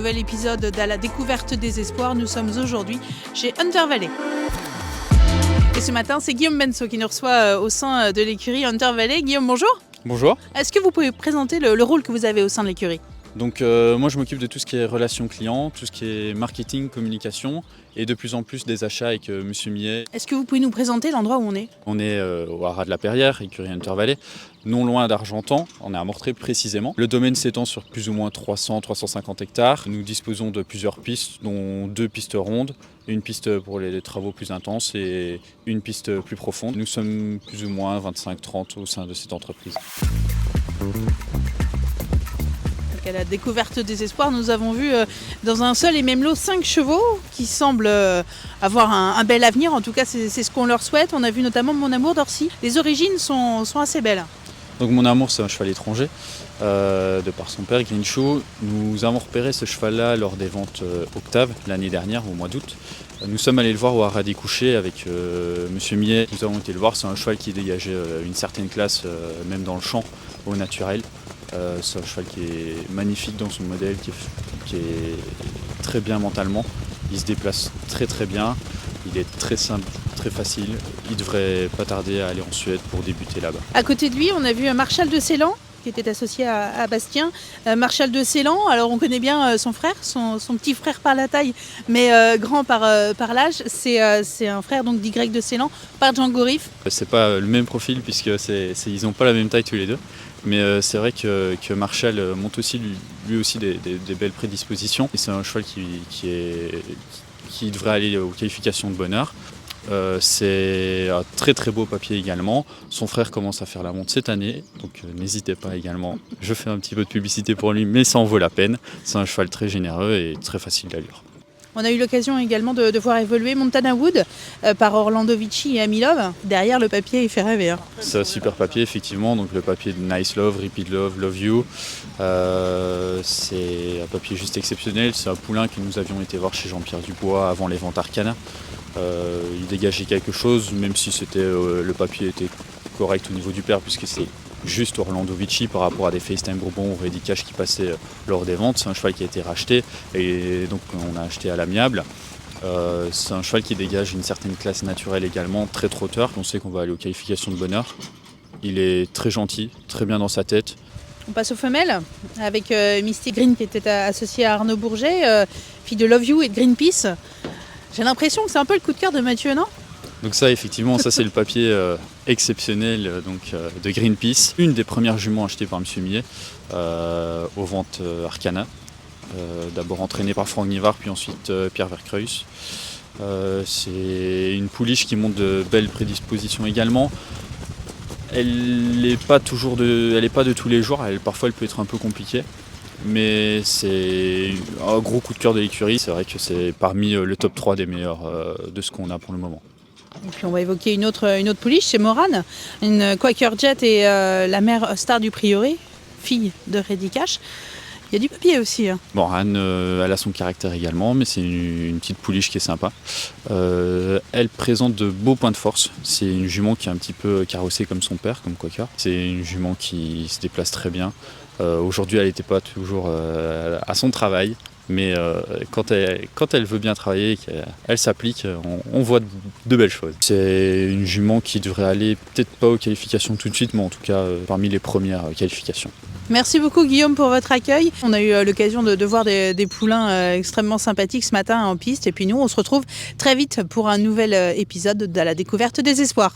nouvel épisode d'À la découverte des espoirs. Nous sommes aujourd'hui chez Hunter Valley. Et ce matin, c'est Guillaume Benso qui nous reçoit au sein de l'écurie Hunter Valley. Guillaume, bonjour. Bonjour. Est-ce que vous pouvez présenter le rôle que vous avez au sein de l'écurie ? Donc moi je m'occupe de tout ce qui est relations clients, tout ce qui est marketing, communication et de plus en plus des achats avec Monsieur Millet. Est-ce que vous pouvez nous présenter l'endroit où on est ? On est au Haras de la Perrière, écurie Hunter Valley, non loin d'Argentan, on est à Mortré précisément. Le domaine s'étend sur plus ou moins 300-350 hectares. Nous disposons de plusieurs pistes, dont 2 pistes rondes, une piste pour les travaux plus intenses et une piste plus profonde. Nous sommes plus ou moins 25-30 au sein de cette entreprise. À la découverte des espoirs, nous avons vu dans un seul et même lot 5 chevaux qui semblent avoir un bel avenir. En tout cas, c'est ce qu'on leur souhaite. On a vu notamment Mon Amour d'Orcy. Les origines sont assez belles. Donc Mon Amour, c'est un cheval étranger, de par son père, Grinchou. Nous avons repéré ce cheval-là lors des ventes Octave l'année dernière, au mois d'août. Nous sommes allés le voir au Haras des Couchers avec Monsieur Millet. Nous avons été le voir, c'est un cheval qui dégageait une certaine classe, même dans le champ, au naturel. C'est un cheval qui est magnifique dans son modèle, qui est très bien mentalement. Il se déplace très très bien, il est très simple, très facile. Il devrait pas tarder à aller en Suède pour débuter là-bas. À côté de lui, on a vu un Marshall de Ceylan qui était associé à Bastien. Marshall de Ceylan, alors on connaît bien son frère, son petit frère par la taille, mais grand par l'âge. C'est un frère donc d'Y de Ceylan par Django Riff. C'est pas le même profil puisque ils n'ont pas la même taille tous les deux. Mais c'est vrai que Marshall montre aussi lui aussi des belles prédispositions. Et c'est un cheval qui devrait aller aux qualifications de bonheur. C'est un très très beau papier également. Son frère commence à faire la monte cette année, donc n'hésitez pas également. Je fais un petit peu de publicité pour lui, mais ça en vaut la peine. C'est un cheval très généreux et très facile d'allure. On a eu l'occasion également de voir évoluer Montana Wood par Orlando Vici et Amilov. Derrière, le papier, il fait rêver. Hein. C'est un super papier, effectivement. Donc le papier de Nice Love, Repeat Love, Love You. C'est un papier juste exceptionnel. C'est un poulain que nous avions été voir chez Jean-Pierre Dubois avant les ventes Arcana. Il dégageait quelque chose, même si le papier était correct au niveau du père, puisque c'est juste Orlando Vici par rapport à des FaceTime Bourbon ou Ready Cash qui passaient lors des ventes. C'est un cheval qui a été racheté et donc on a acheté à l'amiable. C'est un cheval qui dégage une certaine classe naturelle également, très trotteur. On sait qu'on va aller aux qualifications de bonheur. Il est très gentil, très bien dans sa tête. On passe aux femelles avec Misty Green qui était associée à Arnaud Bourget, fille de Love You et de Greenpeace. J'ai l'impression que c'est un peu le coup de cœur de Mathieu, non ? Donc ça, effectivement, ça c'est le papier exceptionnel de Greenpeace. Une des premières juments achetées par Monsieur Millet aux ventes Arcana. D'abord entraînée par Franck Nivard, puis ensuite Pierre Vercreus. C'est une pouliche qui montre de belles prédispositions également. Elle n'est pas de tous les jours, parfois elle peut être un peu compliquée. Mais c'est un gros coup de cœur de l'écurie. C'est vrai que c'est parmi le top 3 des meilleurs de ce qu'on a pour le moment. Et puis on va évoquer une autre pouliche, c'est Morane, une Quaker Jet et la mère star du Prieuré, fille de Ready Cash. Il y a du papier aussi. Hein. Morane, elle a son caractère également, mais c'est une petite pouliche qui est sympa. Elle présente de beaux points de force. C'est une jument qui est un petit peu carrossée comme son père, comme Quaker. C'est une jument qui se déplace très bien. Aujourd'hui, elle n'était pas toujours à son travail. Mais quand elle veut bien travailler et qu'elle s'applique, on voit de belles choses. C'est une jument qui devrait aller, peut-être pas aux qualifications tout de suite, mais en tout cas parmi les premières qualifications. Merci beaucoup Guillaume pour votre accueil. On a eu l'occasion de voir des poulains extrêmement sympathiques ce matin en piste. Et puis nous, on se retrouve très vite pour un nouvel épisode de la découverte des espoirs.